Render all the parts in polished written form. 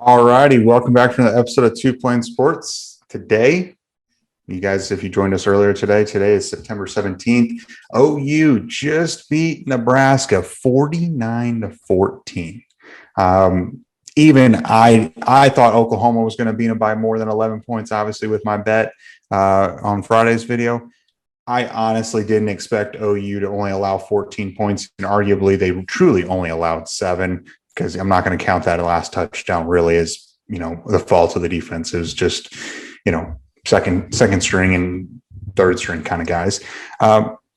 All righty, welcome back to another episode of Two Plane Sports. Today, you guys, if you joined us earlier today is September 17th. OU just beat Nebraska 49-14. Even I thought Oklahoma was going to beat them by more than 11 points, obviously, with my bet on Friday's video. I honestly didn't expect OU to only allow 14 points, and arguably they truly only allowed 7, because I'm not going to count that last touchdown really as, the fault of the defense. It was just, second string and third string kind of guys.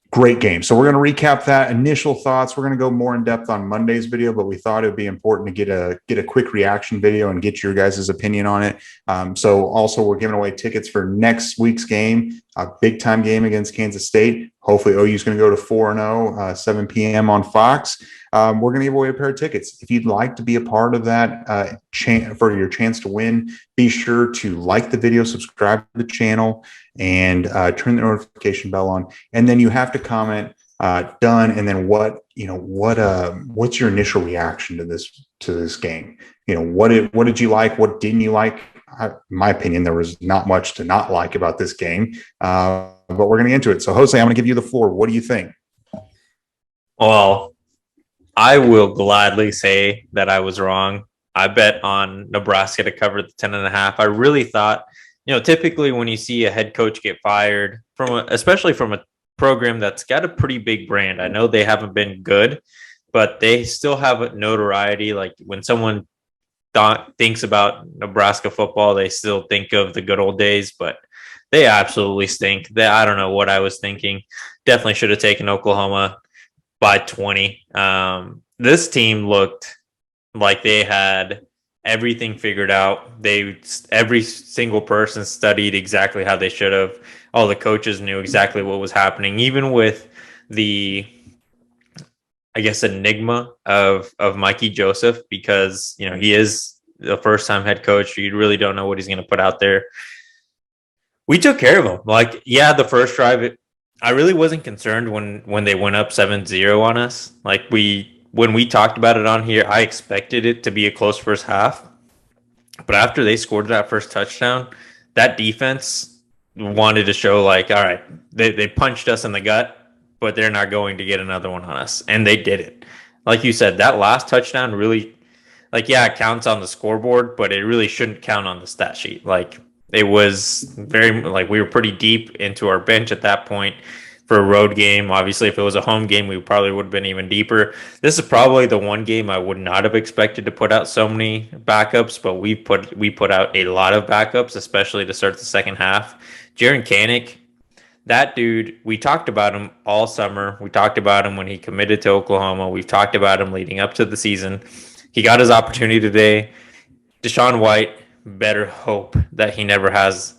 Great game. So we're going to recap that. Initial thoughts. We're going to go more in depth on Monday's video, but we thought it would be important to get a quick reaction video and get your guys' opinion on it. So also we're giving away tickets for next week's game, a big time game against Kansas State. Hopefully OU is going to go to 4-0, 7 p.m. on Fox. We're going to give away a pair of tickets. If you'd like to be a part of that for your chance to win, be sure to like the video, subscribe to the channel, and turn the notification bell on. And then you have to comment done. And then what's your initial reaction to this game? What did you like? What didn't you like? In my opinion, there was not much to not like about this game, but we're going to get into it. So Jose, I'm going to give you the floor. What do you think? Well, I will gladly say that I was wrong. I bet on Nebraska to cover the 10.5. I really thought, typically when you see a head coach get fired especially from a program that's got a pretty big brand, I know they haven't been good, but they still have a notoriety. Like when someone thinks about Nebraska football, they still think of the good old days, but they absolutely stink. I don't know what I was thinking. Definitely should have taken Oklahoma by 20. This team looked like they had everything figured out. Every single person studied exactly how they should have. All the coaches knew exactly what was happening, even with the, I guess, enigma of Mikey Joseph, because he is the first time head coach. You really don't know what he's going to put out there. We took care of him. The first drive, I really wasn't concerned when they went up 7-0 on us. When we talked about it on here, I expected it to be a close first half. But after they scored that first touchdown, that defense wanted to show all right, they punched us in the gut, but they're not going to get another one on us. And they did it. Like you said, that last touchdown really, it counts on the scoreboard, but it really shouldn't count on the stat sheet. It was very, we were pretty deep into our bench at that point for a road game. Obviously, if it was a home game, we probably would have been even deeper. This is probably the one game I would not have expected to put out so many backups, but we put out a lot of backups, especially to start the second half. Jaron Kanik, that dude, we talked about him all summer. We talked about him when he committed to Oklahoma. We've talked about him leading up to the season. He got his opportunity today. Deshaun White better hope that he never has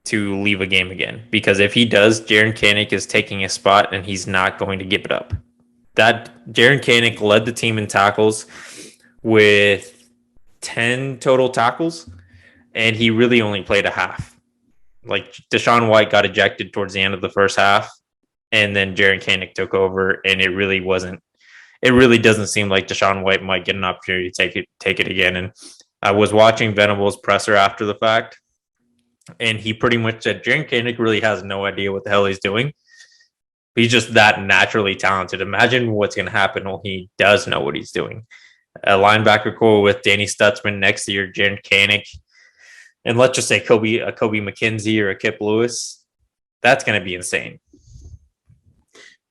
to leave a game again, because if he does, Jaron Kanik is taking a spot and he's not going to give it up. That Jaron Kanik led the team in tackles with 10 total tackles, and he really only played a half. Deshaun White got ejected towards the end of the first half, and then Jaron Kanik took over, and it really doesn't seem like Deshaun White might get an opportunity to take it again. And I was watching Venable's presser after the fact, and he pretty much said Jaron Kanik really has no idea what the hell he's doing. He's just that naturally talented. Imagine what's going to happen when he does know what he's doing. A linebacker core with Danny Stutzman next year, Jaron Kanik, and let's just say Kobe McKenzie or a Kip Lewis. That's going to be insane.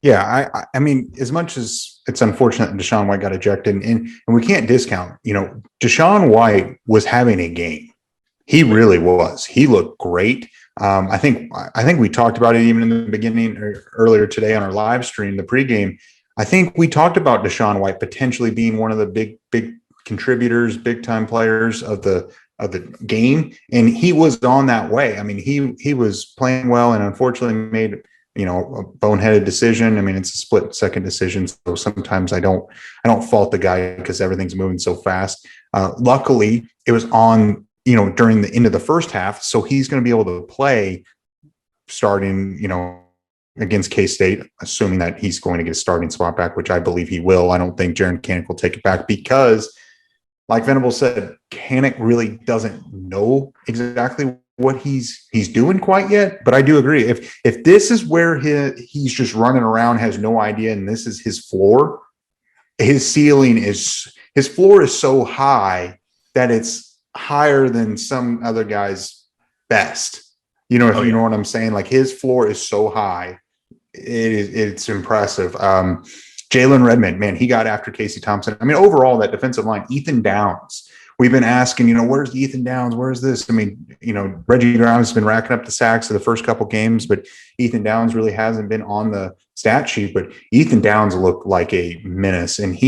Yeah, I mean, as much as it's unfortunate that Deshaun White got ejected, and we can't discount, Deshaun White was having a game. He really was. He looked great. I think we talked about it even in the beginning or earlier today on our live stream, the pregame. I think we talked about Deshaun White potentially being one of the big contributors, big time players of the game, and he was on that way. I mean, he was playing well, and unfortunately made a boneheaded decision. I mean, it's a split second decision, so sometimes I don't fault the guy because everything's moving so fast. Luckily, it was on during the end of the first half, so he's going to be able to play starting against K-State, assuming that he's going to get a starting spot back, which I believe he will. I don't think Jaron Kanik will take it back because like Venable said, Canick really doesn't know exactly what he's doing quite yet. But I do agree. If this is where he's just running around, has no idea, and this is his floor, his floor is so high that it's higher than some other guy's best. You know, if you know what I'm saying, like his floor is so high, it's impressive. Jalen Redmond, man, he got after Casey Thompson. I mean, overall, that defensive line, Ethan Downs. We've been asking, where's Ethan Downs? Where's this? I mean, Reggie Grimes has been racking up the sacks of the first couple games, but Ethan Downs really hasn't been on the stat sheet. But Ethan Downs looked like a menace, and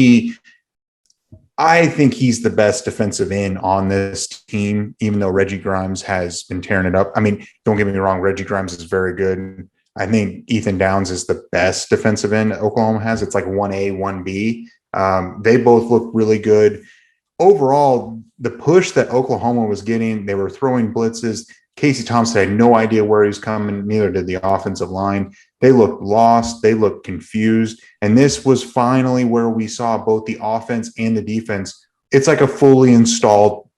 I think he's the best defensive end on this team, even though Reggie Grimes has been tearing it up. I mean, don't get me wrong, Reggie Grimes is very good. I think Ethan Downs is the best defensive end Oklahoma has. It's like 1A, 1B. They both look really good. Overall, the push that Oklahoma was getting, they were throwing blitzes. Casey Thompson had no idea where he was coming, neither did the offensive line. They looked lost. They looked confused. And this was finally where we saw both the offense and the defense. It's like a fully installed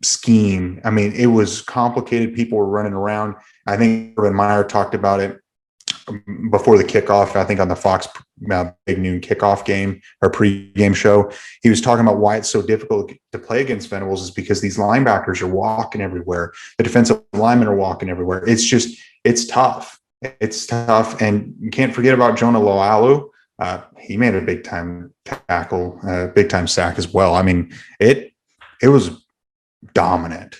scheme. I mean, it was complicated. People were running around. I think Urban Meyer talked about it before the kickoff, I think on the Fox Big Noon kickoff game or pregame show. He was talking about why it's so difficult to play against Venables is because these linebackers are walking everywhere. The defensive linemen are walking everywhere. It's tough. It's tough. And you can't forget about Jonah Loalu. He made a big time tackle, big time sack as well. I mean, it was dominant.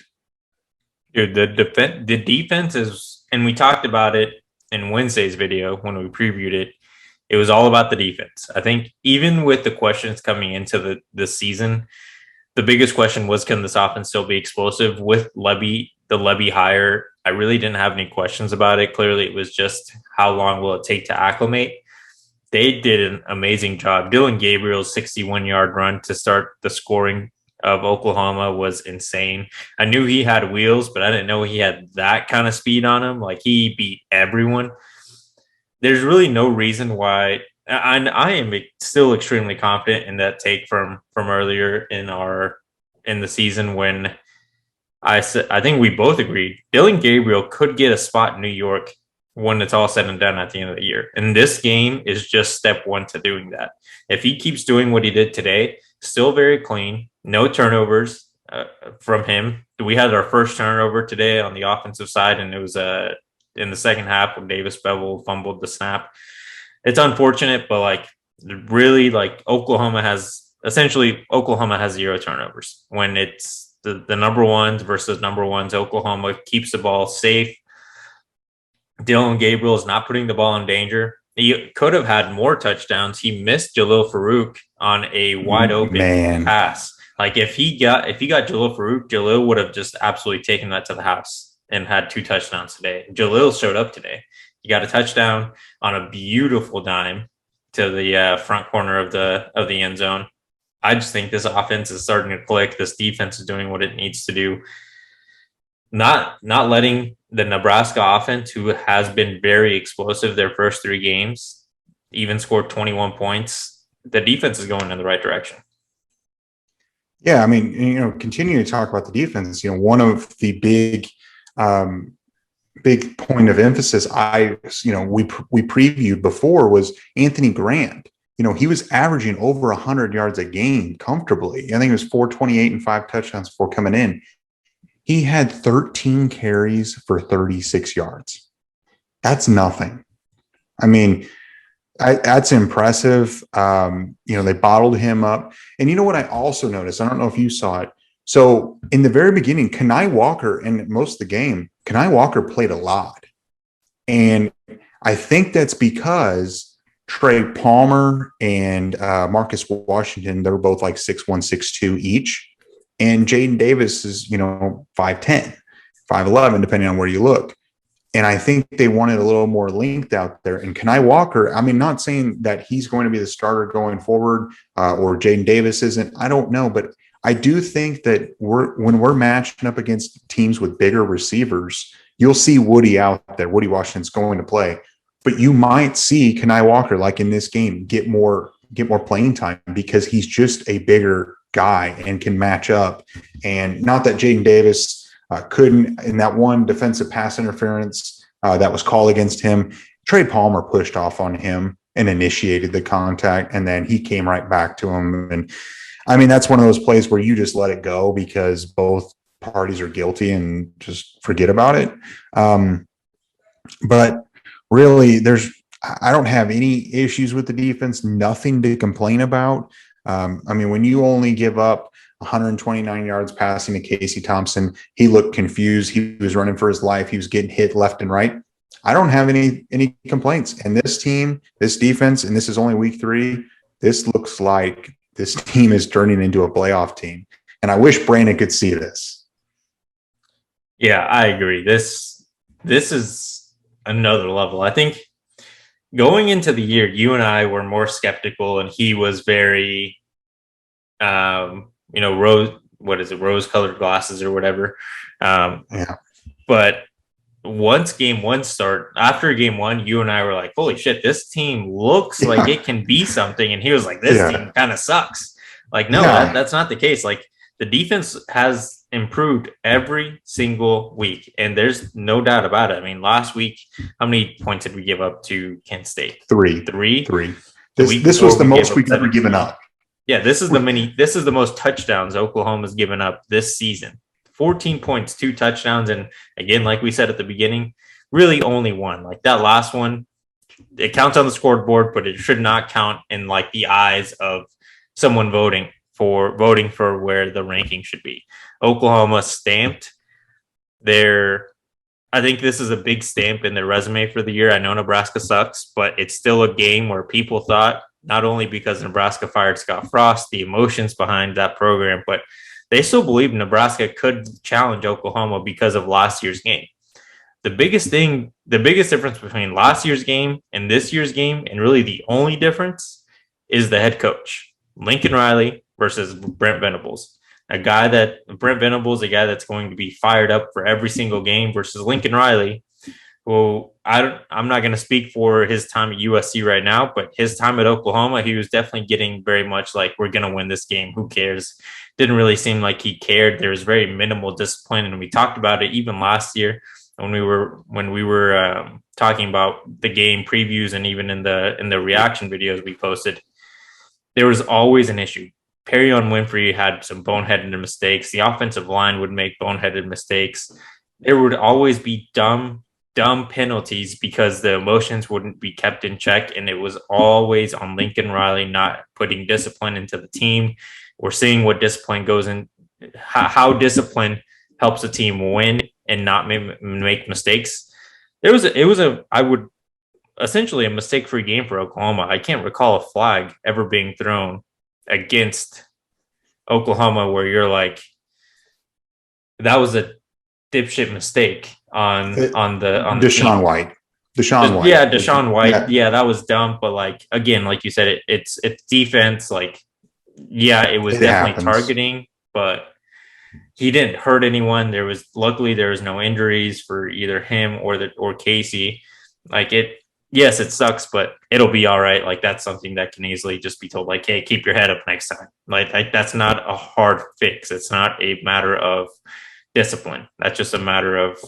Dude, the defense is, and we talked about it in Wednesday's video when we previewed it. It was all about the defense. I think even with the questions coming into the season, the biggest question was, can this offense still be explosive with the Levy hire? I really didn't have any questions about it. Clearly, it was just how long will it take to acclimate? They did an amazing job. Dylan Gabriel's 61-yard run to start the scoring of Oklahoma was insane. I knew he had wheels, but I didn't know he had that kind of speed on him. Like, he beat everyone. There's really no reason why. I am still extremely confident in that take from earlier in the season when I think we both agreed Dylan Gabriel could get a spot in New York when it's all said and done at the end of the year. And this game is just step one to doing that. If he keeps doing what he did today, still very clean, no turnovers from him. We had our first turnover today on the offensive side, and it was in the second half when Davis Bevel fumbled the snap. It's unfortunate, but Oklahoma has 0 turnovers. When it's the number ones versus number ones, Oklahoma keeps the ball safe. Dylan Gabriel is not putting the ball in danger. He could have had more touchdowns. He missed Jalil Farouk on a wide open pass. Like, if he got Jalil Farouk, Jalil would have just absolutely taken that to the house and had 2 touchdowns today. Jalil showed up today. He got a touchdown on a beautiful dime to the front corner of the end zone. I just think this offense is starting to click. This defense is doing what it needs to do. Not letting the Nebraska offense, who has been very explosive their first 3 games, even scored 21 points. The defense is going in the right direction. Yeah, I mean, continue to talk about the defense. One of the big point of emphasis we previewed before was Anthony Grant. He was averaging over 100 yards a game comfortably. I think it was 428 and 5 touchdowns before coming in. He had 13 carries for 36 yards. That's nothing. I mean, that's impressive. They bottled him up. And you know what I also noticed? I don't know if you saw it. So in the very beginning, Kenai Walker, and most of the game, Kenai Walker played a lot. And I think that's because Trey Palmer and Marcus Washington, they were both like 6'1", 6'2" each. And Jaden Davis is, 5'10", 5'11", depending on where you look. And I think they wanted a little more length out there. And Kenai Walker, I mean, not saying that he's going to be the starter going forward or Jaden Davis isn't. I don't know. But I do think that when we're matching up against teams with bigger receivers, you'll see Woody out there. Woody Washington's going to play. But you might see Kenai Walker, like in this game, get more playing time because he's just a bigger guy and can match up. And not that Jaden Davis couldn't in that one defensive pass interference that was called against him. Trey Palmer pushed off on him and initiated the contact, and then he came right back to him. And I mean, that's one of those plays where you just let it go because both parties are guilty and just forget about it. But really, I don't have any issues with the defense, nothing to complain about. I mean, when you only give up 129 yards passing to Casey Thompson, he looked confused. He was running for his life. He was getting hit left and right. I don't have any complaints. And this team, this defense, and this is only week 3, this looks like this team is turning into a playoff team. And I wish Brandon could see this. Yeah, I agree. This is another level. I think going into the year, you and I were more skeptical, and he was very, rose-colored glasses or whatever. Yeah. But once game 1 after game 1, you and I were like, holy shit, this team looks like it can be something. And he was like, this team kind of sucks. Like, no, that's not the case. Like, the defense has improved every single week, and there's no doubt about it. I mean, last week, how many points did we give up to Kent State? Three. This was the most we've ever given up. Yeah, this is the most touchdowns Oklahoma's given up this season. 14 points, 2 touchdowns, and again, like we said at the beginning, really only one. Like that last one, it counts on the scoreboard, but it should not count in like the eyes of someone voting for where the ranking should be. Oklahoma stamped I think this is a big stamp in their resume for the year. I know Nebraska sucks, but it's still a game where people thought, not only because Nebraska fired Scott Frost, the emotions behind that program, but they still believe Nebraska could challenge Oklahoma because of last year's game. The biggest difference between last year's game and this year's game, and really the only difference, is the head coach, Lincoln Riley versus Brent Venables. Brent Venables, a guy that's going to be fired up for every single game, versus Lincoln Riley, who I'm not going to speak for his time at USC right now, but his time at Oklahoma, he was definitely getting very much like, we're going to win this game. Who cares? Didn't really seem like he cared. There was very minimal discipline. And we talked about it even last year when we were talking about the game previews, and even in the reaction videos we posted, there was always an issue. Perrion Winfrey had some boneheaded mistakes. The offensive line would make boneheaded mistakes. There would always be dumb penalties because the emotions wouldn't be kept in check. And it was always on Lincoln Riley not putting discipline into the team. We're seeing what discipline goes in, how discipline helps a team win and not make mistakes. It was essentially a mistake-free game for Oklahoma. I can't recall a flag ever being thrown against Oklahoma where you're like, that was a dipshit mistake on the Deshaun White. Yeah, Deshaun White. Yeah, that was dumb. But like, again, like you said, it's defense. Like, yeah, it was definitely targeting, but he didn't hurt anyone. Luckily there was no injuries for either him or Casey. Like, yes, it sucks, but it'll be all right. Like, that's something that can easily just be told, like, hey, keep your head up next time. Like that's not a hard fix. It's not a matter of discipline. That's just a matter of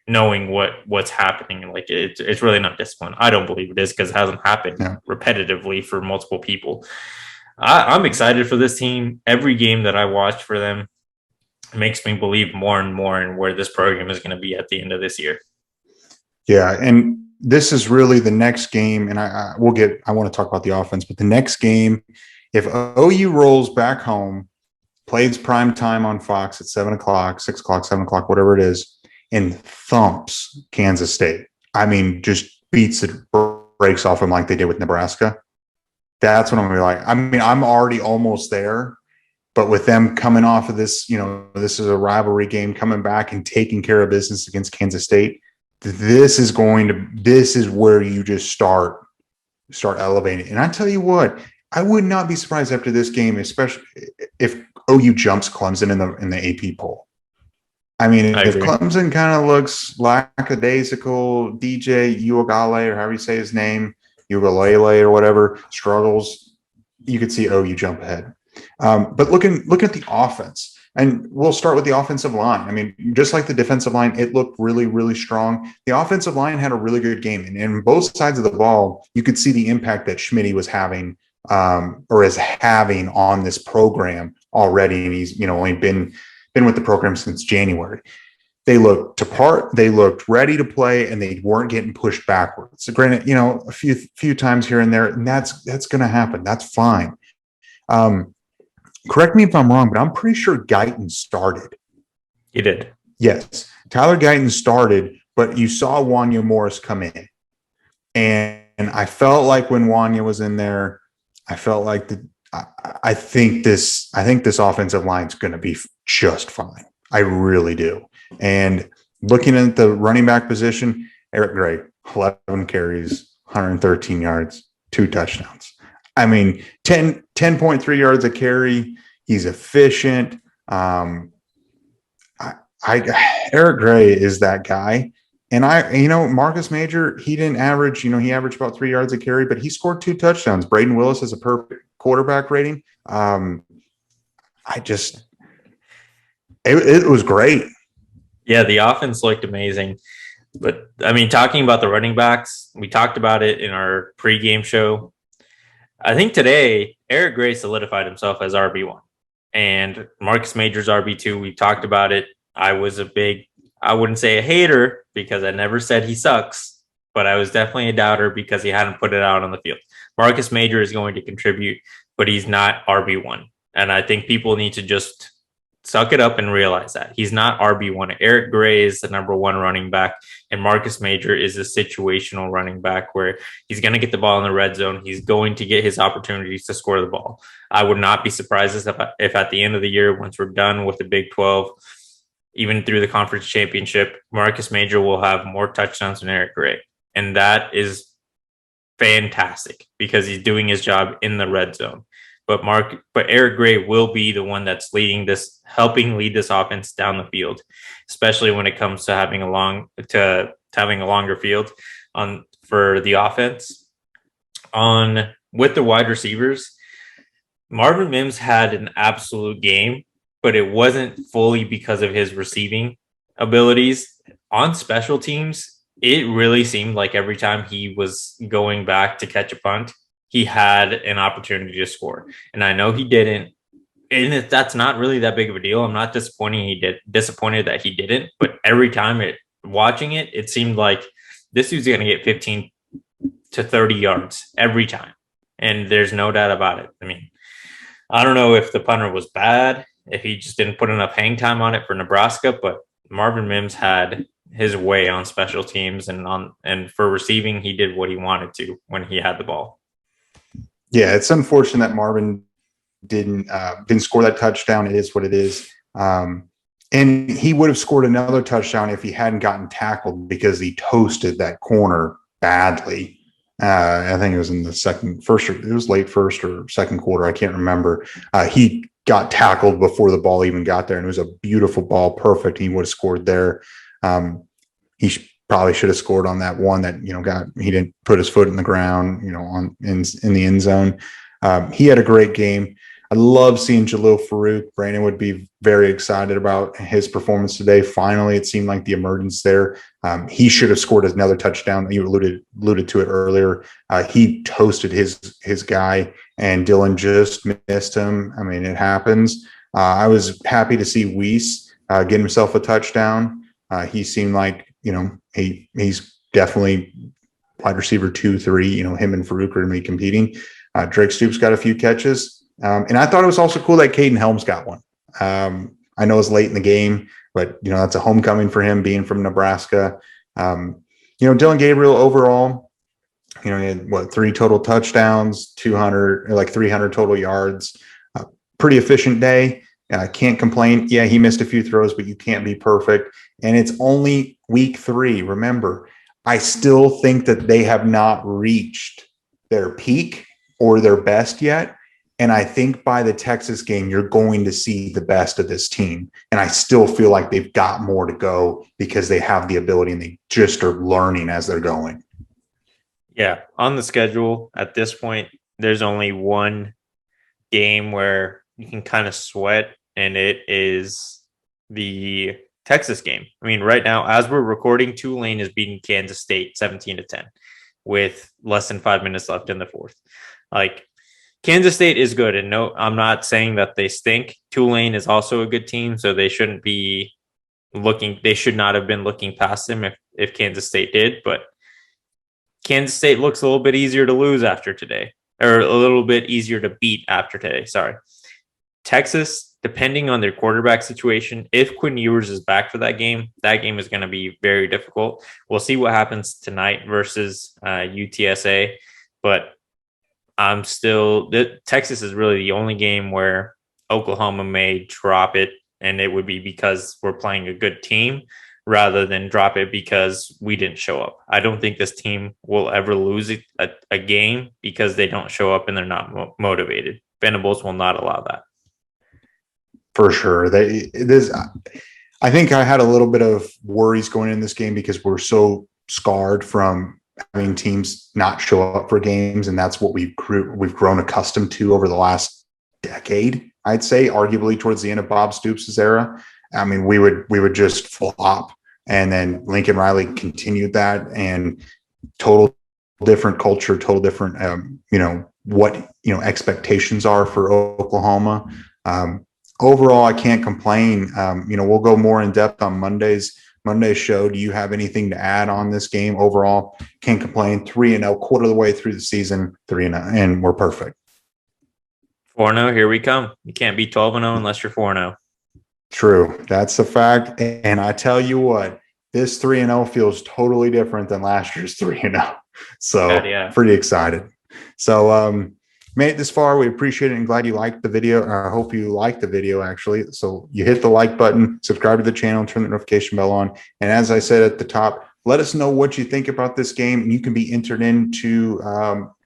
knowing what's happening. And like, it's really not discipline. I don't believe it is, because it hasn't happened repetitively for multiple people. I'm excited for this team. Every game that I watch for them makes me believe more and more in where this program is going to be at the end of this year. Yeah, and this is really the next game, and I want to talk about the offense, but the next game, if OU rolls back home, plays prime time on Fox at 7 o'clock, 6 o'clock, 7 o'clock, whatever it is, and thumps Kansas State. I mean, just beats it, breaks off them like they did with Nebraska. That's what I'm going to be like. I mean, I'm already almost there, but with them coming off of this, this is a rivalry game, coming back and taking care of business against Kansas State. This is where you just start elevating. And I tell you what, I would not be surprised after this game, especially if OU jumps Clemson in the AP poll. I mean, if Clemson kind of looks lackadaisical, DJ Uiagalelei, or however you say his name, Uiagalelei or whatever, struggles, you could see OU jump ahead. But look at the offense, and we'll start with the offensive line. I mean, just like the defensive line, it looked really, really strong. The offensive line had a really good game, and both sides of the ball, you could see the impact that Schmitty was having, or is having on this program already. And he's only been with the program since January. They looked they looked ready to play, and they weren't getting pushed backwards. So granted, a few times here and there, and that's going to happen. That's fine. Correct me if I'm wrong, but I'm pretty sure Guyton started. He did. Yes. Tyler Guyton started, but you saw Wanya Morris come in. And I felt like when Wanya was in there, I felt like I think this offensive line is going to be just fine. I really do. And looking at the running back position, Eric Gray, 11 carries, 113 yards, 2 touchdowns. I mean, 10.3 yards a carry. He's efficient. Eric Gray is that guy. And Marcus Major, he didn't average, he averaged about 3 yards a carry, but he scored 2 touchdowns. Braden Willis has a perfect quarterback rating. It was great. Yeah, the offense looked amazing. But I mean, talking about the running backs, we talked about it in our pregame show. I think today, Eric Gray solidified himself as RB1 and Marcus Major's RB2. We talked about it. I wouldn't say a hater because I never said he sucks, but I was definitely a doubter because he hadn't put it out on the field. Marcus Major is going to contribute, but he's not RB1. And I think people need to just suck it up and realize that he's not RB1. Eric Gray is the number 1 running back, and Marcus Major is a situational running back where he's going to get the ball in the red zone. He's going to get his opportunities to score the ball. I would not be surprised if at the end of the year, once we're done with the Big 12, even through the conference championship, Marcus Major will have more touchdowns than Eric Gray. And that is fantastic because he's doing his job in the red zone. But Eric Gray will be the one that's helping lead this offense down the field, especially when it comes to having a longer field for the offense. With the wide receivers, Marvin Mims had an absolute game, but it wasn't fully because of his receiving abilities. On special teams, it really seemed like every time he was going back to catch a punt, he had an opportunity to score. And I know he didn't. And that's not really that big of a deal. I'm not disappointed that he didn't. But every time watching it, it seemed like this dude's going to get 15 to 30 yards every time. And there's no doubt about it. I mean, I don't know if the punter was bad, if he just didn't put enough hang time on it for Nebraska, but Marvin Mims had his way on special teams, and for receiving, he did what he wanted to when he had the ball. Yeah, it's unfortunate that Marvin didn't score that touchdown. It is what it is. And he would have scored another touchdown if he hadn't gotten tackled because he toasted that corner badly. I think it was in it was late first or second quarter. I can't remember. He got tackled before the ball even got there, and it was a beautiful ball, perfect. He would have scored there. He probably should have scored on that one that he didn't put his foot in the ground, in the end zone. He had a great game. I love seeing Jalil Farouk. Brandon would be very excited about his performance today. Finally, it seemed like the emergence there. He should have scored another touchdown. You alluded to it earlier. He toasted his guy, and Dylan just missed him. I mean, it happens. I was happy to see Weiss get himself a touchdown. He seemed like, he's definitely wide receiver 2, 3. Him and Farouk are going to be competing. Drake Stoops got a few catches. And I thought it was also cool that Caden Helms got one. I know it's late in the game, but that's a homecoming for him being from Nebraska. Dylan Gabriel overall, he had 3 total touchdowns, 300 total yards. Pretty efficient day. Can't complain. Yeah, he missed a few throws, but you can't be perfect. And it's only week 3. Remember, I still think that they have not reached their peak or their best yet. And I think by the Texas game, you're going to see the best of this team. And I still feel like they've got more to go because they have the ability and they just are learning as they're going. Yeah. On the schedule at this point, there's only one game where you can kind of sweat, and it is the Texas game. I mean, right now, as we're recording, Tulane is beating Kansas State 17-10 with less than 5 minutes left in the fourth. Like, Kansas State is good, and no, I'm not saying that they stink. Tulane is also a good team, so they shouldn't be looking. They should not have been looking past them if Kansas State did. But Kansas State looks a little bit easier to lose after today, or a little bit easier to beat after today. Sorry, Texas, depending on their quarterback situation, if Quinn Ewers is back for that game is going to be very difficult. We'll see what happens tonight versus UTSA, but Texas is really the only game where Oklahoma may drop it, and it would be because we're playing a good team rather than drop it because we didn't show up. I don't think this team will ever lose a game because they don't show up and they're not motivated. Venables will not allow that. For sure. I think I had a little bit of worries going in this game because we're so scarred from having teams not show up for games, and that's what we've grown accustomed to over the last decade. I'd say, arguably towards the end of Bob Stoops' era. I mean, we would just flop, and then Lincoln Riley continued that, and total different culture, total different, expectations are for Oklahoma. Overall, I can't complain. We'll go more in depth on Monday's show. Do you have anything to add on this game? Overall, can't complain. 3-0, quarter of the way through the season, 3-0, and we're perfect. 4-0, here we come. You can't be 12-0 unless you're 4-0. True. That's a fact. And I tell you what, this 3-0 feels totally different than last year's 3-0. So Pretty excited. So made it this far. We appreciate it and glad you liked the video. I hope you liked the video, actually. So you hit the like button, subscribe to the channel, turn the notification bell on. And as I said at the top, let us know what you think about this game. And you can be entered into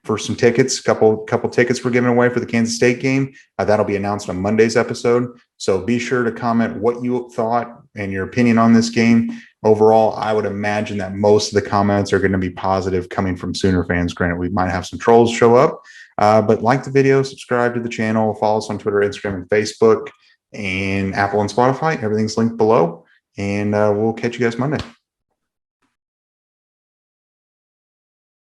for some tickets. Couple tickets we're giving away for the Kansas State game. That'll be announced on Monday's episode. So be sure to comment what you thought and your opinion on this game. Overall, I would imagine that most of the comments are going to be positive coming from Sooner fans. Granted, we might have some trolls show up. But like the video, subscribe to the channel, follow us on Twitter, Instagram, and Facebook, and Apple and Spotify. Everything's linked below. And we'll catch you guys Monday.